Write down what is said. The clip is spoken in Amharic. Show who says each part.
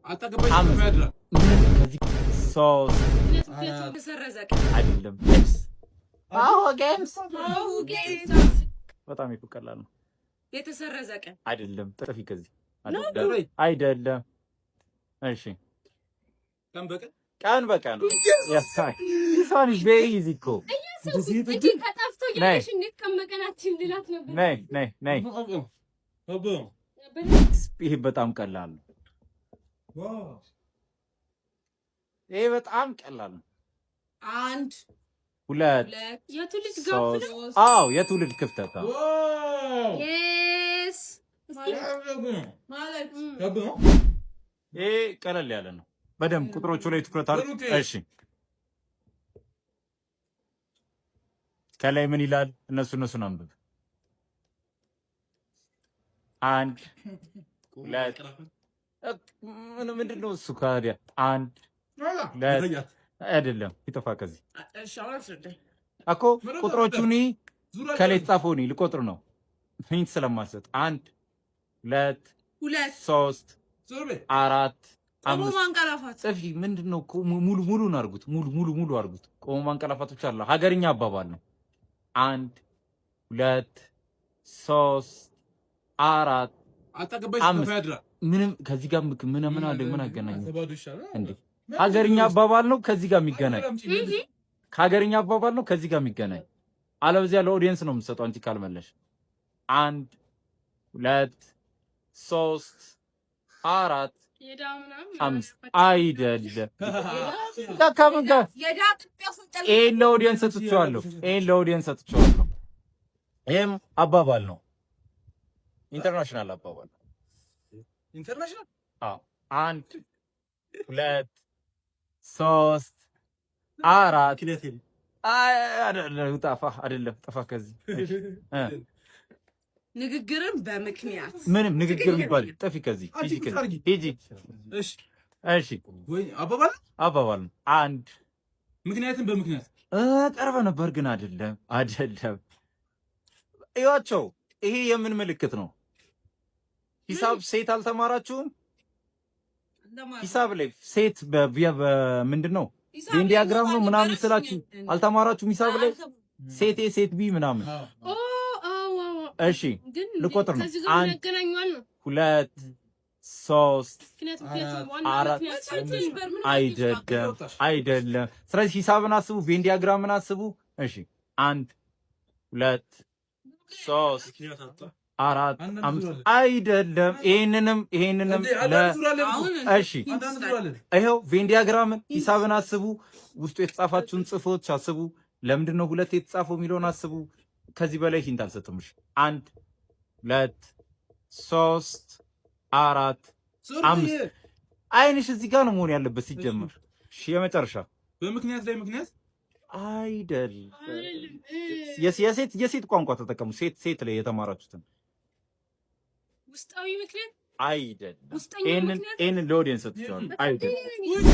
Speaker 1: አጣገባይ ተፈያድራ
Speaker 2: ከዚህ ሶስት አይደለም ጌምስ በጣም ይቀላል ነው
Speaker 3: የተሰረዘ ቀን
Speaker 2: አይደለም ጥፊ ከዚህ አይደለም እሺ ቀን በቀን ያሳይ ይሳን ቤዚ እኮ
Speaker 3: እንጂ ከጣፍቶ ያለሽ እንዴት ከመቀናችን ልላት ነበር
Speaker 2: ነይ ይሄ በጣም ቀላል ነው ይሄ በጣም ቀላል ነው
Speaker 3: አንድ
Speaker 2: ሁለት
Speaker 3: የትውልድ ጋፕ ነው
Speaker 2: አዎ የትውልድ ክፍተት አዎ
Speaker 3: yes ማለት
Speaker 2: ይሄ ቀለል ያለ ነው በደንብ ቁጥሮቹ ላይ ትኩረት አድርጉ እሺ ከላይ ምን ይላል እነሱን አንብብ አንድ ሁለት ምንድነው እሱ ካዲያ አንድ ሁለት አይደለም ይተፋ ከዚህ
Speaker 3: እሺ አወርሰደ
Speaker 2: እኮ ቁጥሮቹኒ ከላይ ጻፈውኒ ልቆጥር ነው ሂንት ስለማሰጥ አንድ ሁለት ሶስት አራት
Speaker 3: ቆሞ ማንቀላፋት
Speaker 2: ጽፊ ምንድነው ሙሉን አርጉት ሙሉ አርጉት ቆሞ ማንቀላፋት ብቻ አለ ሀገርኛ አባባል ነው አንድ ሁለት ሶስት አራት
Speaker 1: አጣገባይ ተፈያድራ
Speaker 2: ምንም ከዚህ ጋር ምን አለ ምን አገናኝ እንዴ ሀገርኛ አባባል ነው ከዚህ ጋር የሚገናኝ ሀገርኛ አባባል ነው ከዚህ ጋር የሚገናኝ አለበዚያ ለኦዲየንስ ነው የምትሰጠው አንቺ ካልመለሽ አንድ ሁለት ሶስት አራት አምስት አይደለም ከምን ጋር ይሄን ለኦዲየንስ ሰጥቼዋለሁ ይሄም አባባል ነው ኢንተርናሽናል አባባል
Speaker 1: ኢንተርናሽናል
Speaker 2: አዎ አንድ ሁለት ሶስት አራት አይደለም ጠፋ ከዚህ
Speaker 3: ንግግርን በምክንያት
Speaker 2: ምንም ንግግር የሚባል ጠፊ ከዚህ ሂጂ እሺ
Speaker 1: ወይ አባባል
Speaker 2: አንድ
Speaker 1: ምክንያትን በምክንያት
Speaker 2: ቀርበ ነበር ግን አይደለም እያቸው ይሄ የምን ምልክት ነው ሂሳብ ሴት አልተማራችሁም ሂሳብ ላይ ሴት በምንድነው ቬን ዲያግራም ነው ምናምን ስላችሁ አልተማራችሁም ሂሳብ ላይ ሴት ቢ ምናምን እሺ ልቆጥር ነው አንድ ሁለት ሶስት አራት አይደለም ስለዚህ ሂሳብን አስቡ ቬን ዲያግራምን አስቡ እሺ አንድ ሁለት ሶስት አራት አምስት አይደለም ይሄንንም እሺ ይሄው ቬን ዲያግራምን ሂሳብን አስቡ ውስጡ የተጻፋችሁን ጽፎች አስቡ ለምንድን ነው ሁለት የተጻፈው የሚለውን አስቡ ከዚህ በላይ ሂንት አልሰጥም እሺ አንድ ሁለት ሶስት አራት አምስት አይንሽ እዚህ ጋር ነው መሆን ያለበት ሲጀመር እሺ የመጨረሻ
Speaker 1: በምክንያት ላይ ምክንያት
Speaker 2: አይደለም የሴት ቋንቋ ተጠቀሙ ሴት ላይ የተማራችሁትን
Speaker 3: ውስጣዊ ምክንያት
Speaker 2: አይደለም ይሄንን ለኦዲየንስ ሰጥቷል አይደለም